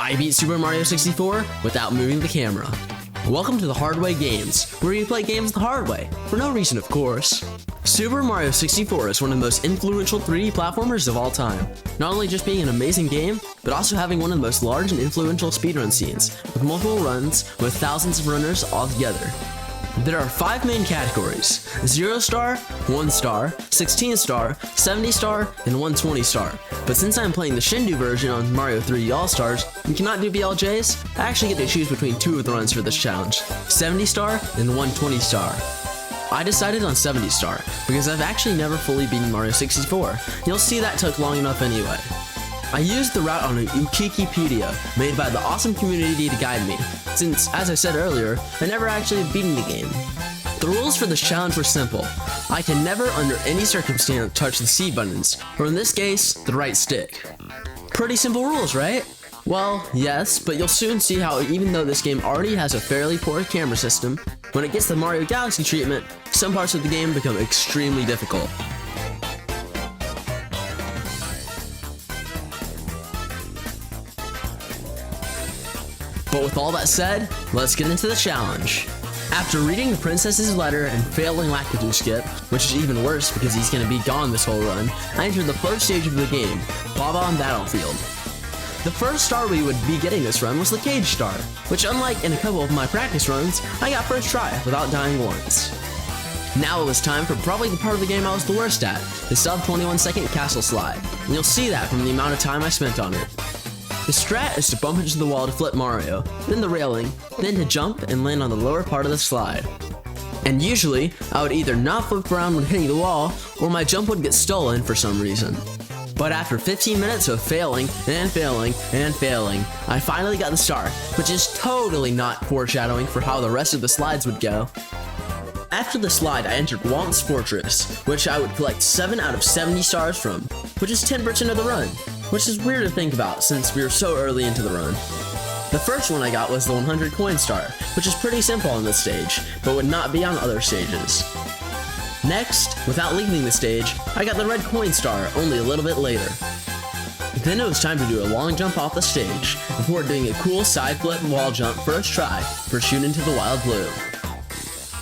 I beat Super Mario 64 without moving the camera. Welcome to the Hard Way Games, where you play games the hard way, for no reason of course. Super Mario 64 is one of the most influential 3D platformers of all time, not only just being an amazing game, but also having one of the most large and influential speedrun scenes, with multiple runs with thousands of runners all together. There are 5 main categories: 0 star, 1 star, 16 star, 70 star, and 120 star. But since I'm playing the Shindu version on Mario 3D All-Stars and cannot do BLJs, I actually get to choose between 2 of the runs for this challenge, 70 star and 120 star. I decided on 70 star because I've actually never fully beaten Mario 64. You'll see that took long enough anyway. I used the route on an Wikipedia made by the awesome community to guide me, since, as I said earlier, I never actually beaten the game. The rules for this challenge were simple. I can never under any circumstance touch the C buttons, or in this case, the right stick. Pretty simple rules, right? Well, yes, but you'll soon see how even though this game already has a fairly poor camera system, when it gets the Mario Galaxy treatment, some parts of the game become extremely difficult. But with all that said, let's get into the challenge. After reading the princess's letter and failing Lakitu skip, which is even worse because he's going to be gone this whole run, I entered the first stage of the game, Bob-omb Battlefield. The first star we would be getting this run was the cage star, which unlike in a couple of my practice runs, I got first try without dying once. Now it was time for probably the part of the game I was the worst at, the sub 21 second castle slide, and you'll see that from the amount of time I spent on it. The strat is to bump into the wall to flip Mario, then the railing, then to jump and land on the lower part of the slide. And usually, I would either not flip around when hitting the wall, or my jump would get stolen for some reason. But after 15 minutes of failing, and failing, and failing, I finally got the star, which is totally not foreshadowing for how the rest of the slides would go. After the slide, I entered Womp's Fortress, which I would collect 7 out of 70 stars from, which is 10% of the run, which is weird to think about since we were so early into the run. The first one I got was the 100 coin star, which is pretty simple on this stage, but would not be on other stages. Next, without leaving the stage, I got the red coin star only a little bit later. Then it was time to do a long jump off the stage, before doing a cool side flip wall jump first try for shooting into the wild blue.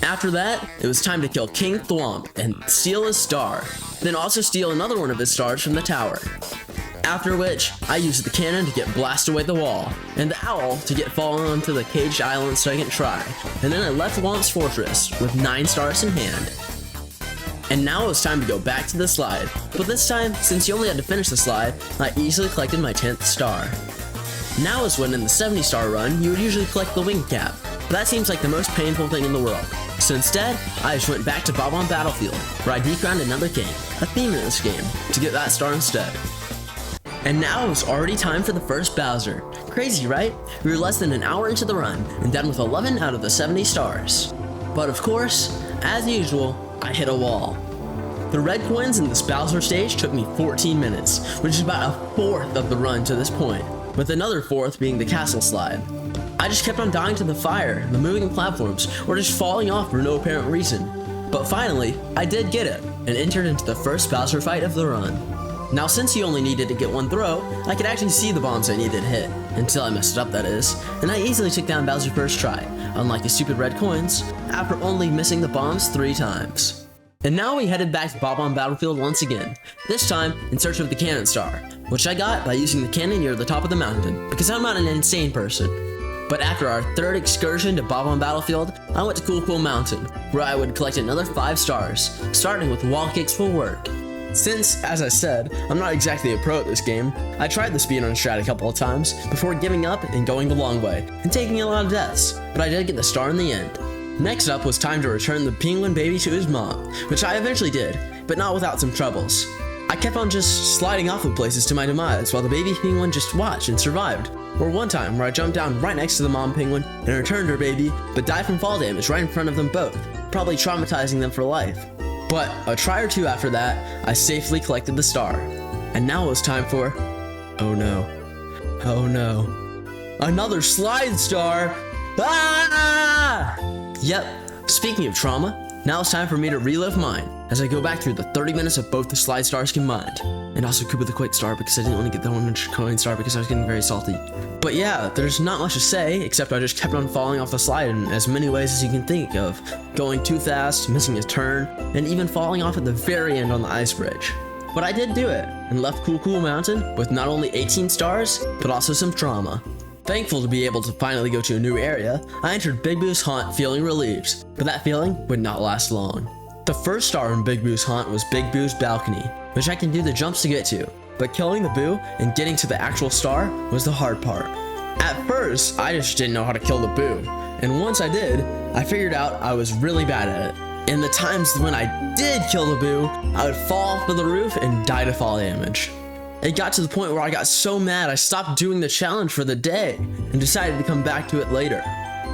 After that, it was time to kill King Thwomp and steal his star, then also steal another one of his stars from the tower. After which, I used the cannon to get blast away the wall, and the owl to get fallen onto the caged island second try, and then I left Womp's Fortress with 9 stars in hand. And now it was time to go back to the slide, but this time, since you only had to finish the slide, I easily collected my 10th star. Now is when in the 70 star run, you would usually collect the wing cap, but that seems like the most painful thing in the world. So instead, I just went back to Bob-omb Battlefield, where I decrowned another king, a theme in this game, to get that star instead. And now it was already time for the first Bowser. Crazy, right? We were less than an hour into the run, and done with 11 out of the 70 stars. But of course, as usual, I hit a wall. The red coins in this Bowser stage took me 14 minutes, which is about a fourth of the run to this point, with another fourth being the castle slide. I just kept on dying to the fire, the moving platforms, or just falling off for no apparent reason. But finally, I did get it, and entered into the first Bowser fight of the run. Now since you only needed to get one throw, I could actually see the bombs I needed to hit, until I messed it up that is, and I easily took down Bowser first try, unlike the stupid red coins, after only missing the bombs 3 times. And now we headed back to Bob-omb Battlefield once again, this time in search of the cannon star, which I got by using the cannon near the top of the mountain, because I'm not an insane person. But after our 3rd excursion to Bob-omb Battlefield, I went to Cool Mountain, where I would collect another 5 stars, starting with wall kicks will work. Since, as I said, I'm not exactly a pro at this game, I tried the speedrun strat a couple of times before giving up and going the long way, and taking a lot of deaths, but I did get the star in the end. Next up was time to return the penguin baby to his mom, which I eventually did, but not without some troubles. I kept on just sliding off of places to my demise while the baby penguin just watched and survived. Or one time where I jumped down right next to the mom penguin and returned her baby, but died from fall damage right in front of them both, probably traumatizing them for life. But a try or 2 after that, I safely collected the star. And now it was time for... oh no. Oh no. Another slide star! Ah! Yep, speaking of trauma, now it's time for me to relive mine. as I go back through the 30 minutes of both the slide stars combined. And also Koopa the Quick Star because I didn't want to get the 100 coin star because I was getting very salty. But yeah, there's not much to say except I just kept on falling off the slide in as many ways as you can think of. Going too fast, missing a turn, and even falling off at the very end on the ice bridge. But I did do it, and left Cool Mountain with not only 18 stars, but also some trauma. Thankful to be able to finally go to a new area, I entered Big Boo's haunt feeling relieved, but that feeling would not last long. The first star in Big Boo's haunt was Big Boo's balcony, which I can do the jumps to get to, but killing the Boo and getting to the actual star was the hard part. At first, I just didn't know how to kill the Boo, and once I did, I figured out I was really bad at it. And the times when I did kill the Boo, I would fall off of the roof and die to fall damage. It got to the point where I got so mad I stopped doing the challenge for the day and decided to come back to it later.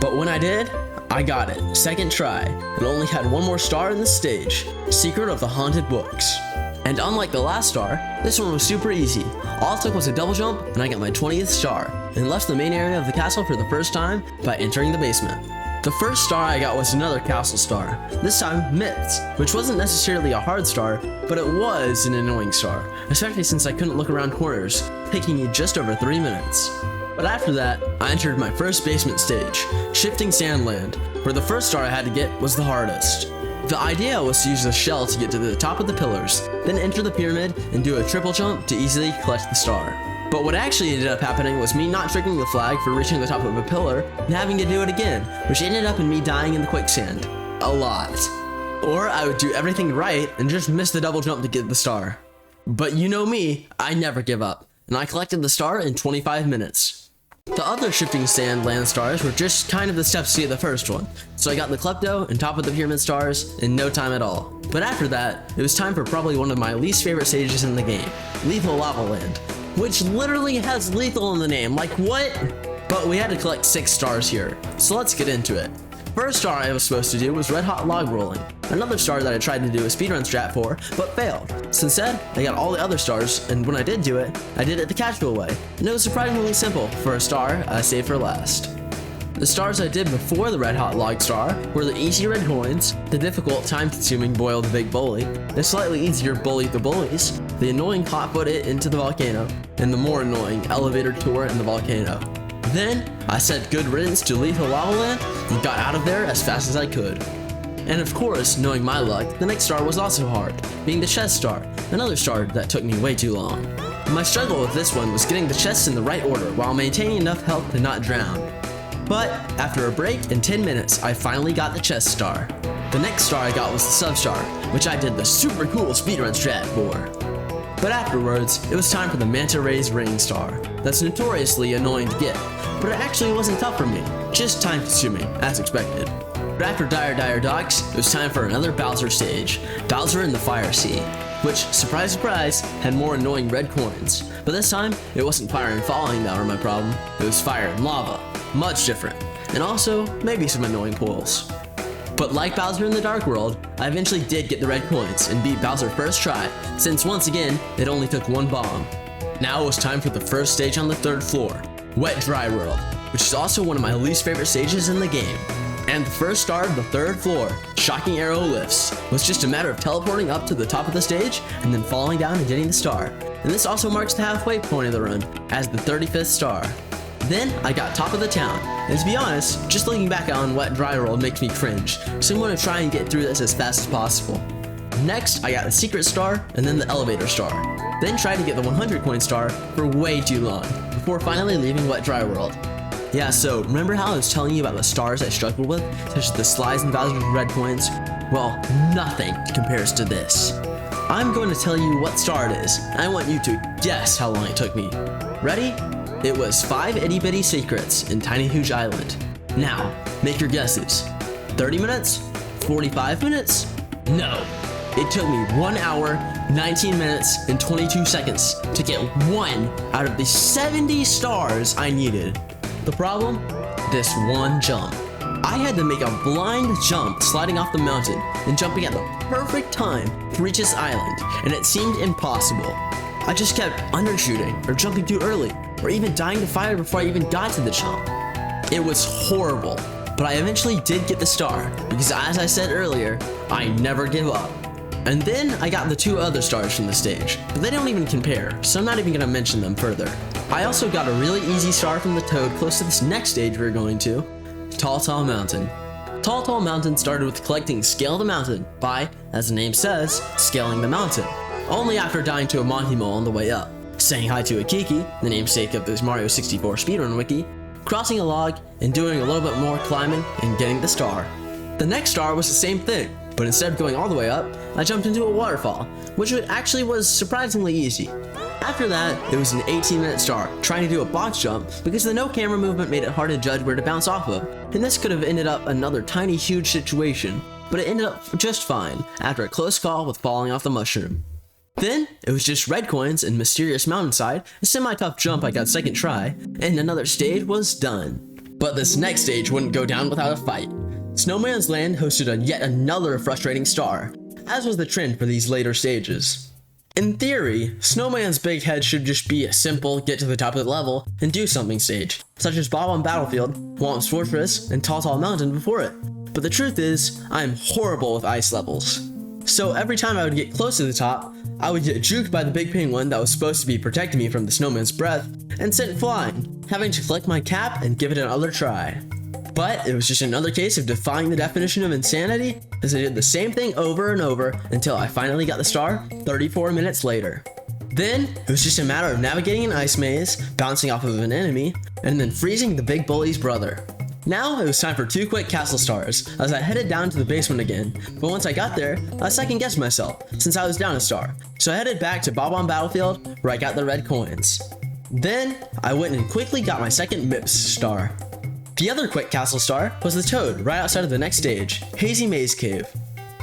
But when I did, I got it, second try, and only had one more star in the stage, Secret of the Haunted Books. And unlike the last star, this one was super easy. All it took was a double jump and I got my 20th star, and left the main area of the castle for the first time by entering the basement. The first star I got was another castle star, this time Myths, which wasn't necessarily a hard star, but it was an annoying star, especially since I couldn't look around corners, taking me just over 3 minutes. But after that, I entered my first basement stage, Shifting Sandland, where the first star I had to get was the hardest. The idea was to use a shell to get to the top of the pillars, then enter the pyramid and do a triple jump to easily collect the star. But what actually ended up happening was me not triggering the flag for reaching the top of a pillar and having to do it again, which ended up in me dying in the quicksand. A lot. Or I would do everything right and just miss the double jump to get the star. But you know me, I never give up, and I collected the star in 25 minutes. The other Shifting Sand land stars were just kind of the steps to get the first one, so I got the Klepto and top of the pyramid stars in no time at all. But after that, it was time for probably one of my least favorite stages in the game, Lethal Lava Land, which literally has lethal in the name, like what? But we had to collect 6 stars here, so let's get into it. First star I was supposed to do was Red Hot Log Rolling, another star that I tried to do a speedrun strat for, but failed. So instead, I got all the other stars, and when I did do it, I did it the casual way, and it was surprisingly simple for a star I saved for last. The stars I did before the Red Hot Log star were the easy red coins, the difficult time-consuming Boil the Big Bully, the slightly easier Bully the Bullies, the annoying Hot Foot It into the volcano, and the more annoying Elevator Tour in the volcano. Then, I said good riddance to Lethal Lava Land and got out of there as fast as I could. And of course, knowing my luck, the next star was also hard, being the chest star, another star that took me way too long. My struggle with this one was getting the chests in the right order while maintaining enough health to not drown. But after a break in 10 minutes, I finally got the chest star. The next star I got was the sub star, which I did the super cool speedrun strat for. But afterwards, it was time for the Manta Ray's Ring star. That's notoriously annoying to get, but it actually wasn't tough for me, just time consuming, as expected. But after Dire Docks, it was time for another Bowser stage, Bowser in the Fire Sea, which, surprise surprise, had more annoying red coins. But this time, it wasn't fire and falling that were my problem, it was fire and lava, much different, and also, maybe some annoying pulls. But like Bowser in the Dark World, I eventually did get the red coins and beat Bowser first try, since once again, it only took one bomb. Now it was time for the first stage on the 3rd floor, Wet Dry World, which is also one of my least favorite stages in the game. And the first star of the 3rd floor, Shocking Arrow Lifts, was just a matter of teleporting up to the top of the stage and then falling down and getting the star. And this also marks the halfway point of the run, as the 35th star. Then I got top of the town, and to be honest, just looking back on Wet Dry World makes me cringe, so I'm going to try and get through this as fast as possible. Next, I got the secret star, and then the elevator star. Then tried to get the 100 coin star for way too long, before finally leaving Wet Dry World. Yeah, so remember how I was telling you about the stars I struggled with, such as the slides and Bowser's red coins? Well, nothing compares to this. I'm going to tell you what star it is, and I want you to guess how long it took me. Ready? It was 5 itty bitty secrets in Tiny Huge Island. Now, make your guesses. 30 minutes? 45 minutes? No. It took me 1 hour, 19 minutes, and 22 seconds to get 1 out of the 70 stars I needed. The problem? This one jump. I had to make a blind jump sliding off the mountain and jumping at the perfect time to reach this island, and it seemed impossible. I just kept undershooting or jumping too early, or even dying to fire before I even got to the jump. It was horrible, but I eventually did get the star, because as I said earlier, I never give up. And then I got the 2 other stars from the stage, but they don't even compare, so I'm not even gonna mention them further. I also got a really easy star from the toad close to this next stage we're going to, Tall Tall Mountain. Tall Tall Mountain started with collecting Scale the Mountain by, as the name says, scaling the mountain, only after dying to a Monty Mole on the way up, saying hi to a Kiki, the namesake of this Mario 64 speedrun wiki, crossing a log, and doing a little bit more climbing and getting the star. The next star was the same thing, but instead of going all the way up, I jumped into a waterfall, which actually was surprisingly easy. After that, it was an 18-minute star, trying to do a box jump because the no camera movement made it hard to judge where to bounce off of, and this could have ended up another tiny huge situation, but it ended up just fine after a close call with falling off the mushroom. Then, it was just red coins and Mysterious Mountainside, a semi-tough jump I got second try, and another stage was done. But this next stage wouldn't go down without a fight. Snowman's Land hosted yet another frustrating star, as was the trend for these later stages. In theory, Snowman's big head should just be a simple get to the top of the level and do something stage, such as Bob-omb Battlefield, Whomp's Fortress, and Tall Tall Mountain before it. But the truth is, I am horrible with ice levels. So every time I would get close to the top, I would get juked by the big penguin that was supposed to be protecting me from the snowman's breath and sent flying, having to collect my cap and give it another try. But it was just another case of defying the definition of insanity, as I did the same thing over and over until I finally got the star 34 minutes later. Then, it was just a matter of navigating an ice maze, bouncing off of an enemy, and then freezing the big bully's brother. Now, it was time for 2 quick castle stars, as I headed down to the basement again, but once I got there, I second-guessed myself, since I was down a star, so I headed back to Bob-omb Battlefield, where I got the red coins. Then, I went and quickly got my second MIPS star. The other quick castle star was the toad right outside of the next stage, Hazy Maze Cave.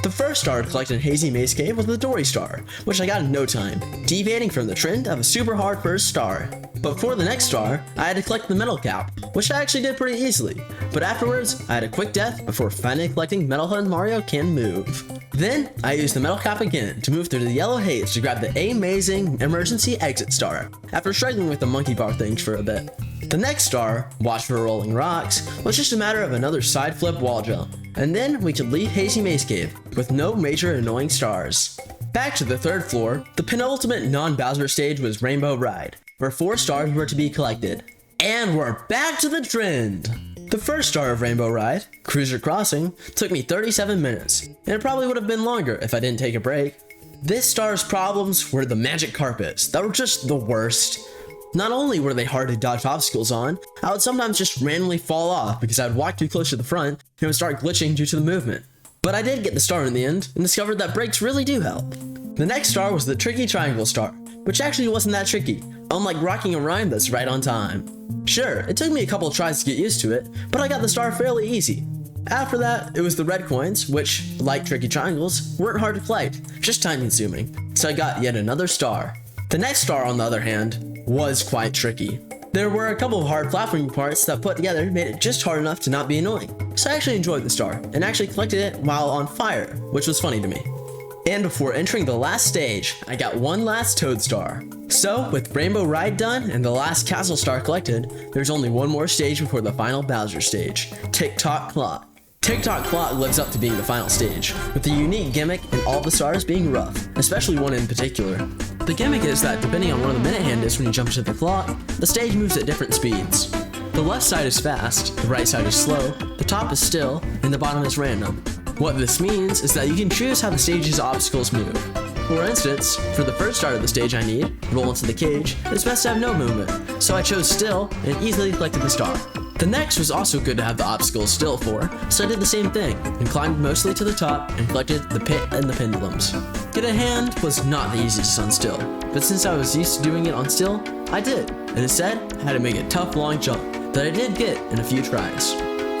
The first star to collect in Hazy Maze Cave was the Dory star, which I got in no time, deviating from the trend of a super hard first star. But for the next star, I had to collect the metal cap, which I actually did pretty easily, but afterwards, I had a quick death before finally collecting Metalhead Mario Can Move. Then, I used the metal cap again to move through the yellow haze to grab the amazing emergency exit star, after struggling with the monkey bar things for a bit. The next star, Watch for Rolling Rocks, was just a matter of another side flip wall jump, and then we could leave Hazy Maze Cave with no major annoying stars. Back to the 3rd floor, the penultimate non-Bowser stage was Rainbow Ride, where 4 stars were to be collected. And we're back to the trend! The first star of Rainbow Ride, Cruiser Crossing, took me 37 minutes, and it probably would have been longer if I didn't take a break. This star's problems were the magic carpets that were just the worst. Not only were they hard to dodge obstacles on, I would sometimes just randomly fall off because I would walk too close to the front and it would start glitching due to the movement. But I did get the star in the end and discovered that breaks really do help. The next star was the Tricky Triangle star, which actually wasn't that tricky, unlike rocking a rhyme that's right on time. Sure, it took me a couple of tries to get used to it, but I got the star fairly easy. After that, it was the red coins, which, like Tricky Triangles, weren't hard to collect, just time consuming, so I got yet another star. The next star, on the other hand, was quite tricky. There were a couple of hard platforming parts that put together made it just hard enough to not be annoying, so I actually enjoyed the star, and actually collected it while on fire, which was funny to me. And before entering the last stage, I got one last Toad star. So, with Rainbow Ride done and the last Castle star collected, there's only one more stage before the final Bowser stage, Tick-Tock Clock. Tick-Tock Clock lives up to being the final stage, with the unique gimmick and all the stars being rough, especially one in particular. The gimmick is that depending on where the minute hand is when you jump into the clock, the stage moves at different speeds. The left side is fast, the right side is slow, the top is still, and the bottom is random. What this means is that you can choose how the stage's obstacles move. For instance, for the first start of the stage I need, roll into the cage, it's best to have no movement, so I chose still and easily collected the star. The next was also good to have the obstacles still for, so I did the same thing, and climbed mostly to the top and collected the pit and the pendulums. Get a hand was not the easiest on still, but since I was used to doing it on still, I did, and instead, I had to make a tough long jump that I did get in a few tries.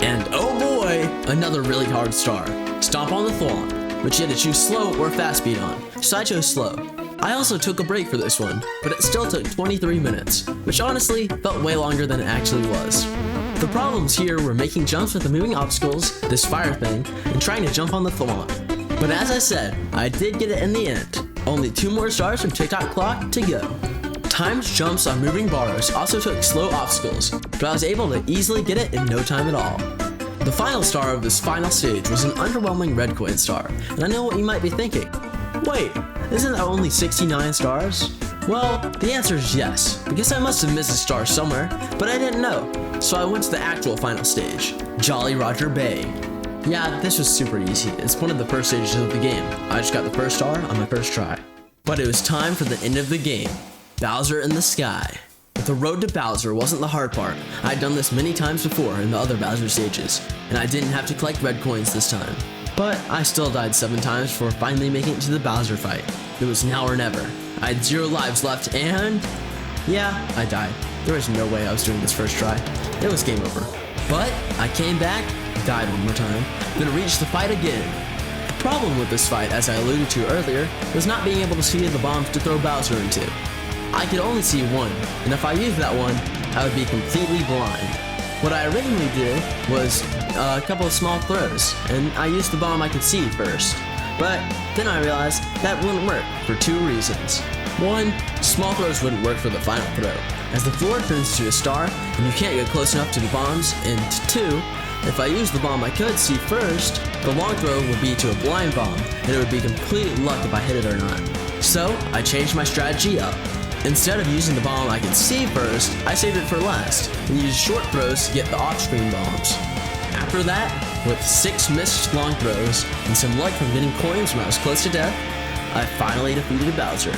And oh boy, another really hard star, Stomp on the Thwomp, which you had to choose slow or fast speed on, so I chose slow. I also took a break for this one, but it still took 23 minutes, which honestly felt way longer than it actually was. The problems here were making jumps with the moving obstacles, this fire thing, and trying to jump on the Thwomp. But as I said, I did get it in the end. Only 2 more stars from Tick-Tock Clock to go. Timed jumps on moving bars also took slow obstacles, but I was able to easily get it in no time at all. The final star of this final stage was an underwhelming red coin star, and I know what you might be thinking. Wait, isn't that only 69 stars? Well, the answer is yes, because I must have missed a star somewhere, but I didn't know. So I went to the actual final stage, Jolly Roger Bay. Yeah, this was super easy. It's one of the first stages of the game. I just got the first star on my first try. But it was time for the end of the game, Bowser in the Sky. But the road to Bowser wasn't the hard part. I'd done this many times before in the other Bowser stages, and I didn't have to collect red coins this time. But I still died 7 times before finally making it to the Bowser fight. It was now or never. I had 0 lives left and... yeah, I died. There was no way I was doing this first try. It was game over. But I came back, died one more time, then reached the fight again. The problem with this fight, as I alluded to earlier, was not being able to see the bombs to throw Bowser into. I could only see one, and if I used that one, I would be completely blind. What I originally did was a couple of small throws, and I used the bomb I could see first. But then I realized that wouldn't work for 2 reasons. 1, small throws wouldn't work for the final throw, as the floor turns to a star and you can't get close enough to the bombs, and 2, if I used the bomb I could see first, the long throw would be to a blind bomb, and it would be complete luck if I hit it or not. So I changed my strategy up. Instead of using the bomb I could see first, I saved it for last, and used short throws to get the off-screen bombs. After that, with 6 missed long throws, and some luck from getting coins when I was close to death, I finally defeated Bowser.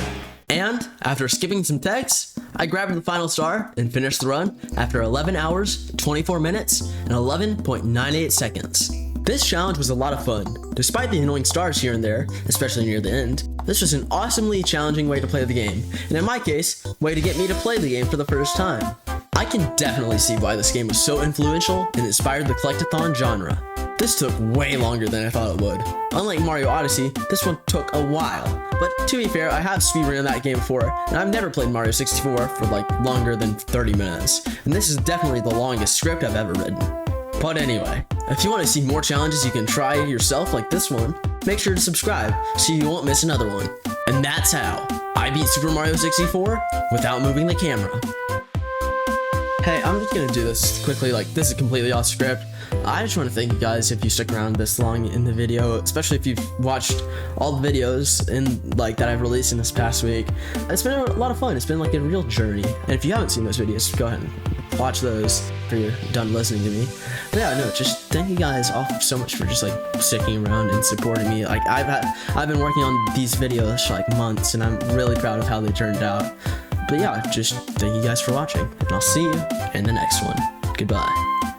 And, after skipping some texts, I grabbed the final star and finished the run after 11 hours, 24 minutes, and 11.98 seconds. This challenge was a lot of fun. Despite the annoying stars here and there, especially near the end, this was an awesomely challenging way to play the game, and in my case, way to get me to play the game for the first time. I can definitely see why this game was so influential and inspired the collectathon genre. This took way longer than I thought it would. Unlike Mario Odyssey, this one took a while. But to be fair, I have speedran that game before, and I've never played Mario 64 for like longer than 30 minutes. And this is definitely the longest script I've ever written. But anyway, if you want to see more challenges you can try yourself like this one, make sure to subscribe so you won't miss another one. And that's how I beat Super Mario 64 without moving the camera. Hey, I'm just gonna do this quickly, like this is completely off script. I just want to thank you guys if you stuck around this long in the video, especially if you've watched all the videos that I've released in this past week. It's been a lot of fun. It's been like a real journey. And if you haven't seen those videos, go ahead and watch those after you're done listening to me. But yeah, no, just thank you guys all so much for just like sticking around and supporting me. Like I've been working on these videos for like months, and I'm really proud of how they turned out. But yeah, just thank you guys for watching, and I'll see you in the next one. Goodbye.